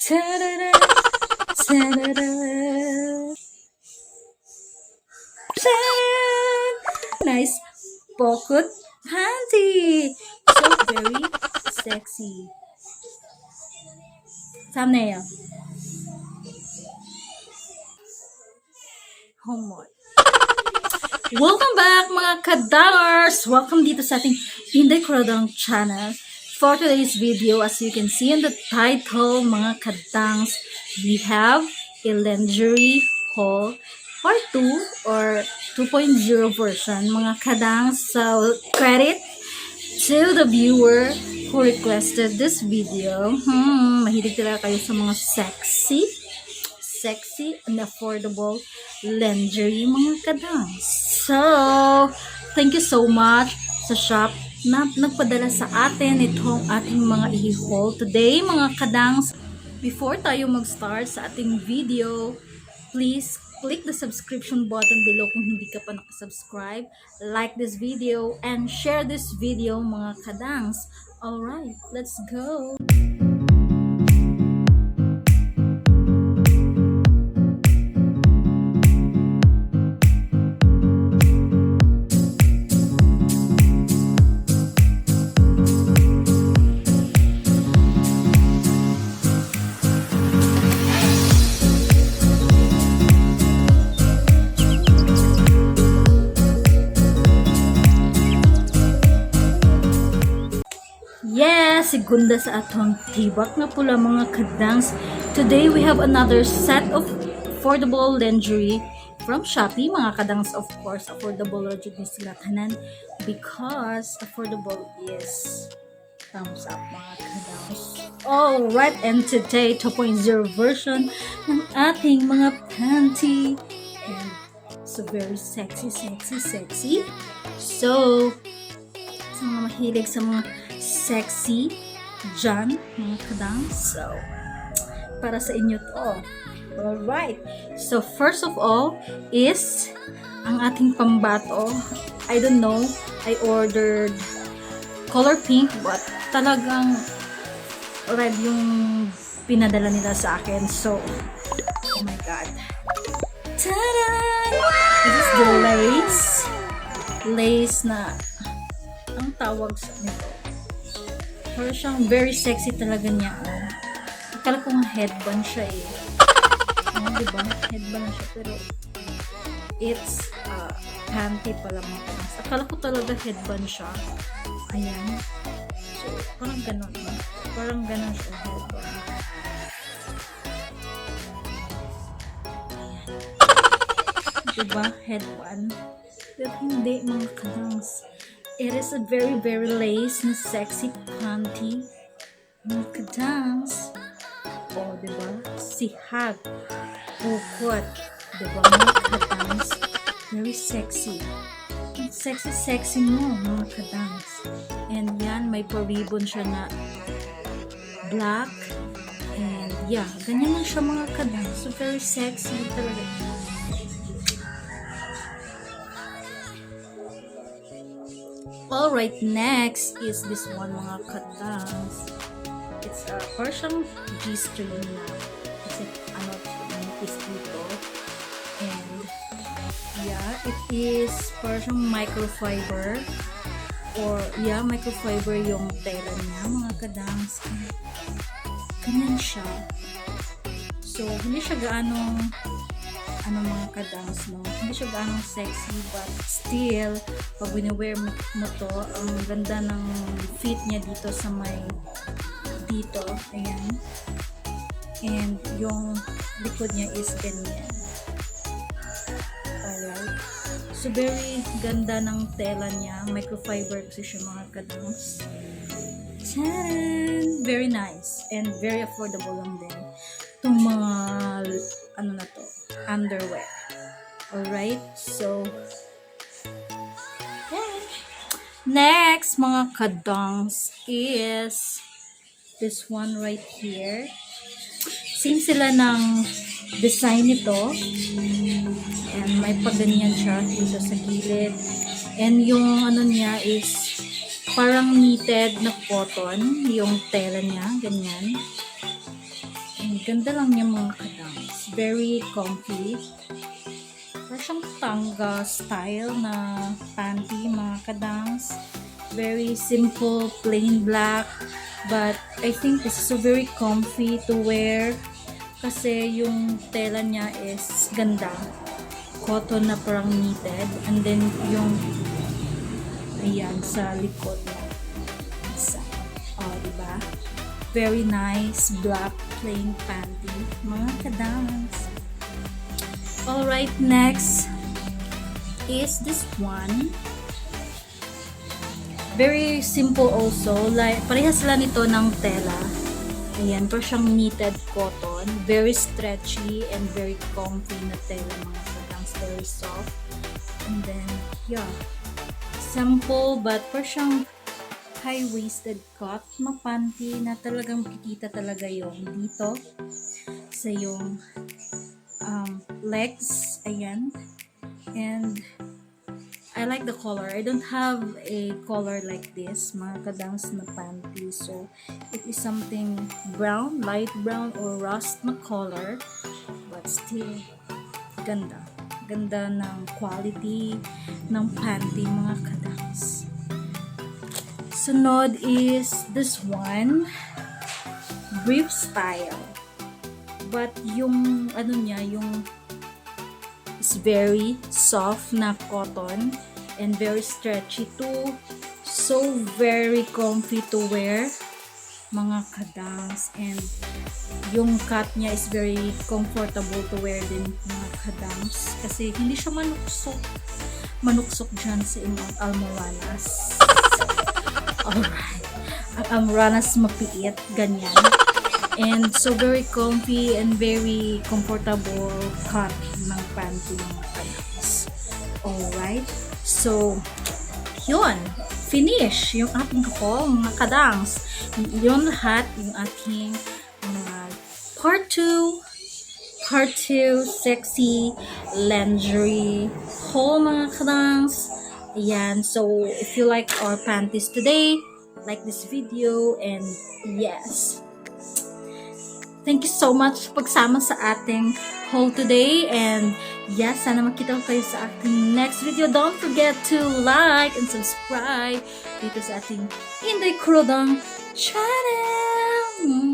Ta-da-da, ta-da-da. Tcharan! Nice pocket panty. So very sexy. Thumbnail. Homework. Welcome back mga kadangers! Welcome dito sa ating Inday Kuradang channel. For today's video, as you can see in the title, mga kadangs, we have a lingerie haul part 2 or 2.0 version, mga kadangs. So, credit to the viewer who requested this video. Mahilig talaga kayo sa mga sexy and affordable lingerie, mga kadangs. So, thank you so much sa shop na nagpadala sa atin itong ating mga i-haul today, mga kadangs. Before tayo mag-start sa ating video, please click the subscription button below kung hindi ka pa nakasubscribe. Like this video and share this video, mga kadangs. Alright, let's go! Segunda sa atong tibak na pula, mga kadangs. Today we have another set of affordable lingerie from Shopee, mga kadangs. Of course, affordable logic ni sila tanan because affordable is thumbs up, mga kadangs. Alright, and today 2.0 version ng ating mga panty, and so very sexy. So sa mga mahilig sa mga sexy dyan, mga kadangs, so para sa inyo to. Alright, so first of all is ang ating pambato. I don't know, I ordered color pink but talagang red yung pinadala nila sa akin, so oh my god, tada! This is the lace na ang tawag sa nito. Pero siyang very sexy talaga niya. Akala ko nga headband siya eh. Diba? Headband siya. Pero it's panty pala, mga kadangs. Akala ko talaga headband siya. Ayan. So, parang ganon. Parang ganon siya, headband. Ayan. Diba? Headband. Pero hindi, mga kadangs. It is a very lace na sexy panty, mga kadangs. Oh, diba? Sihag, bukot, diba, mga kadangs? Very sexy. Ang sexy mo, mga kadangs. And yan, may pa-ribbon siya na black. And yeah, ganyan lang siya, mga kadangs. So very sexy talaga. Alright, next is this one, mga kadangs. It's a Persian history na. Kasi manipis dito. And yeah, it is Persian microfiber. Or yeah, microfiber yung tela niya, mga kadangs. Ganyan siya. So, hindi siya gaanong mga kadangs, no? Hindi siya gaanong sexy, but still, pag wini-wear mo to, ang ganda ng fit niya dito sa may dito, ayan. And yung likod niya is ganyan. Alright. So, very ganda ng tela niya. Microfiber kasi siya, mga kadangs. Tcharan! Very nice. And very affordable lang din. Itong mga, underwear. Alright, so yeah. Next, mga kadangs, is this one right here. Same sila ng design nito. And may pagganyan siya dito sa gilid. And yung niya is parang knitted na cotton. Yung tela niya, ganyan. And ganda lang niya mga kadangs. Very comfy. Parang siyang tanga style na panty mga kadangs. Very simple, plain black. But I think this is so very comfy to wear. Kasi yung tela niya is ganda. Cotton na parang knitted. And then yung ayan sa likod na isa. Diba? Very nice black plain panty mga kadangs. Alright, next is this one. Very simple also, like parehas sila nito ng tela. Ayan, parang siyang knitted cotton, very stretchy and very comfy na tela mga kadangs, very soft. And then yeah, simple but parang siyang high-waisted cut na panty na talagang makikita talaga yung dito sa yung legs, ayan. And I like the color. I don't have a color like this, mga kadangs na panty. So, it is something brown, light brown or rust na color. But still, ganda. Ganda ng quality ng panty, mga kadangs. Sunod is this one, brief style. But yung ano niya, yung is very soft na cotton and very stretchy too. So very comfy to wear mga kadangs, and yung cut niya is very comfortable to wear din mga kadangs kasi hindi siya manuksok dyan sa inyong almoranas. Alright. Ang almoranas mapiit, ganyan. And so very comfy and very comfortable cut ng panty mga kadangs. Alright. So, yun. Finish yung ating haul mga kadangs. Yun lahat yung ating part 2 sexy lingerie haul mga kadangs. Ayan, so if you like our panties today, like this video, and yes, thank you so much pagsama sa ating haul today, and yes, sana makita ko kayo sa ating next video. Don't forget to like and subscribe dito sa ating Inday Kuradang channel.